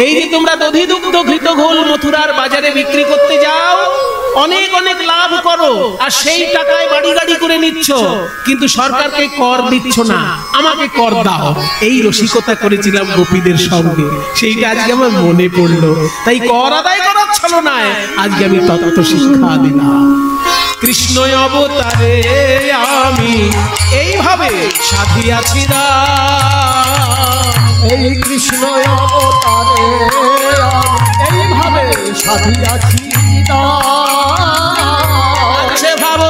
এই যে তোমরা দধি দুগ্ধ ঘৃত ঘোল মথুরার বাজারে বিক্রি করতে যাও, অনেক অনেক লাভ করো, আর সেই টাকায় বাড়ি গাড়ি করে নিচ্ছ, কিন্তু সরকারকে কর দিচ্ছ না, আমাকে কর দাও। এই রসিকতা করেছিলাম গোপীদের সঙ্গে, সেইটা আজকে আমার মনে পড়লো। তাই কর আদায় করার ছলনায় আজকে আমি তত্ত্ব শিক্ষা দিলাম। কৃষ্ণ অবতারে আমি এইভাবে সাধিয়াছি এই কৃষ্ণ অবতারে এইভাবে সাধিয়াছি আছে ভাব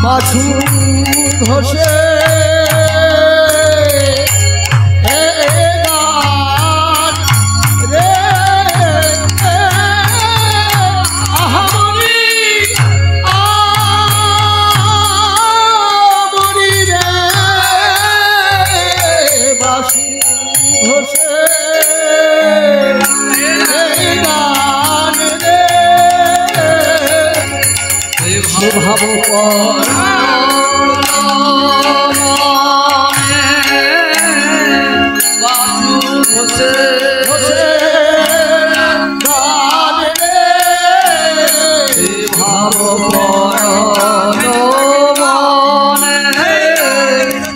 বাছু ঘোষে ভাব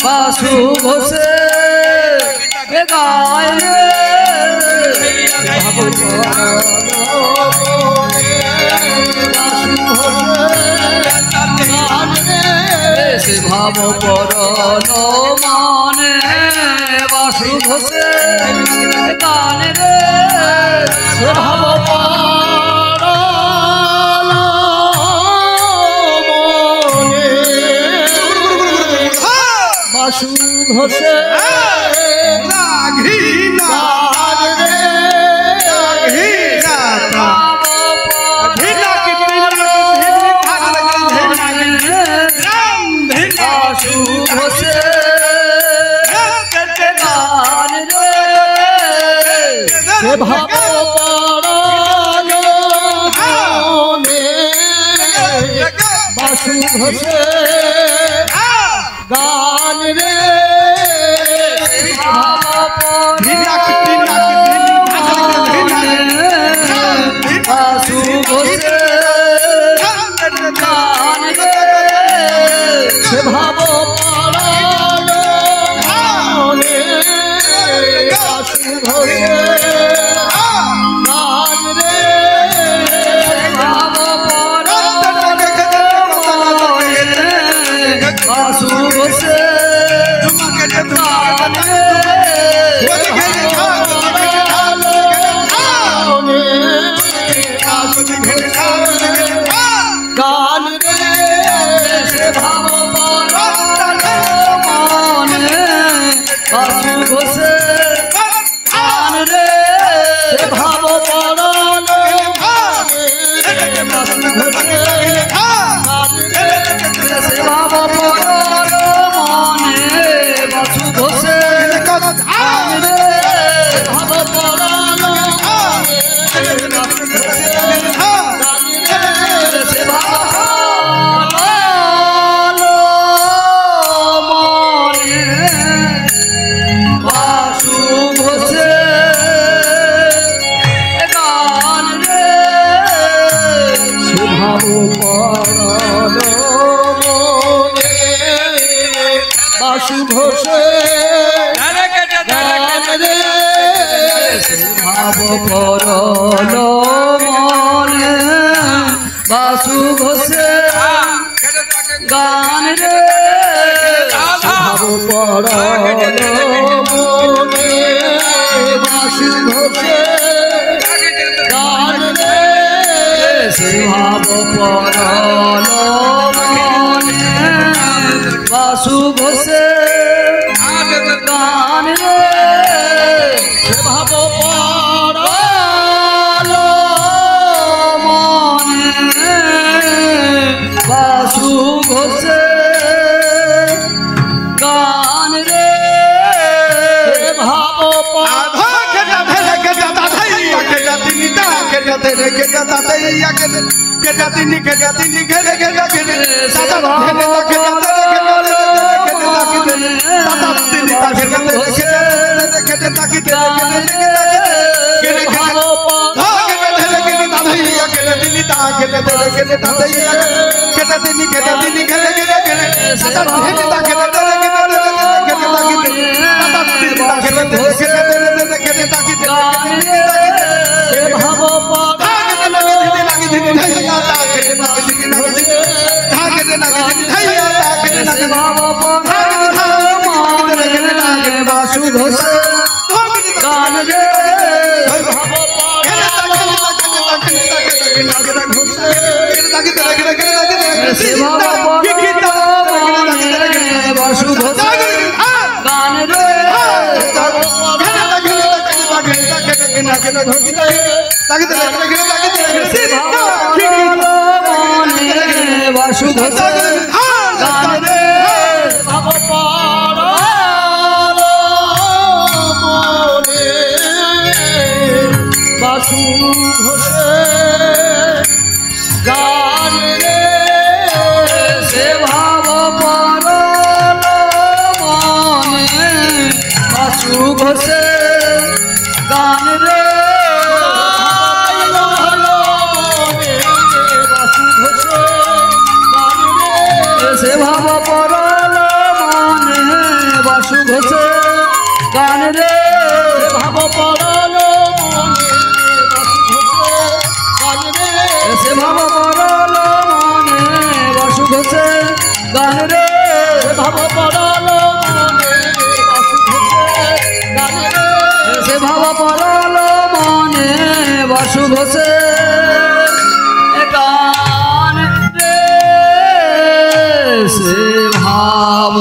বাসু ঘোষে গায় সে ভাব পরল মনে বাসু ঘোষে গান রে সে ভাব পরল মনে বাসু ঘোষে ভাব মনে বাসু ঘোষে গান রে বাসু ঘোষে গান রে সে ভাব মনে বাসু ঘোষে গান রে সে ভাব মনে বাসু ঘোষে গান রে সে ভাব পরল বাসু ঘোষে গান রে সে ভাব পরল মনে বাসু ঘোষে গান রে ভাব পরল বাসু ঘোষে গান রে ভাব পরল মনে বাসু ঘোষে গান রে ভাব পরল মনে বাসু ঘোষে গান রে সে ভাব পরল মনে বাসু ঘোষে গান রে সে ভাব পরল মনে বাসু ঘোষে গান রে ভাব বাসু ঘোষে গান রে ভাব পরল মনে বাসু ঘোষে গান রে সে ভাব পরল মনে বাসু ঘোষে গান রে সে ভাব পরল মনে বাসু ঘোষে গান রে ভাব পরল মনে বাসু ঘোষে গান রে সে ভাব পরল মনে বাসু ঘোষে গান রে ভাব পড়ল মনে সে ভাব পড়ল মনে বাসু ঘোষে গান রে সে ভাব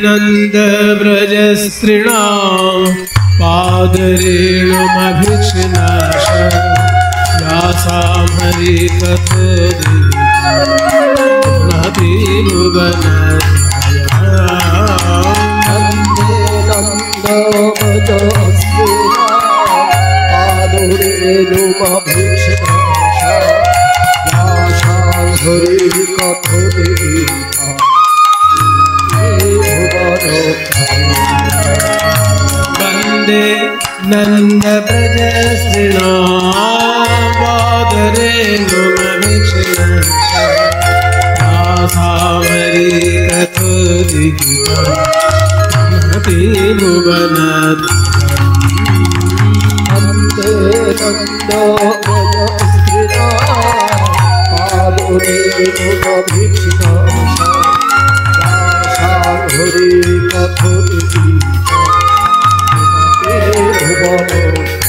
नंद ब्रज स्त्रीणां पादरेणुमभिष्णाश व्यासां हरिकथोदिनति भुवन वन्दे नंद ब्रज स्त्रीणां पादरेणुमभिष्णाश व्यासां हरिकथोदिनति भुवन वन्दे नंद ब्रज स्त्रीणां पादरेणुमभिष्णाश हरि कथोदिनति भुवन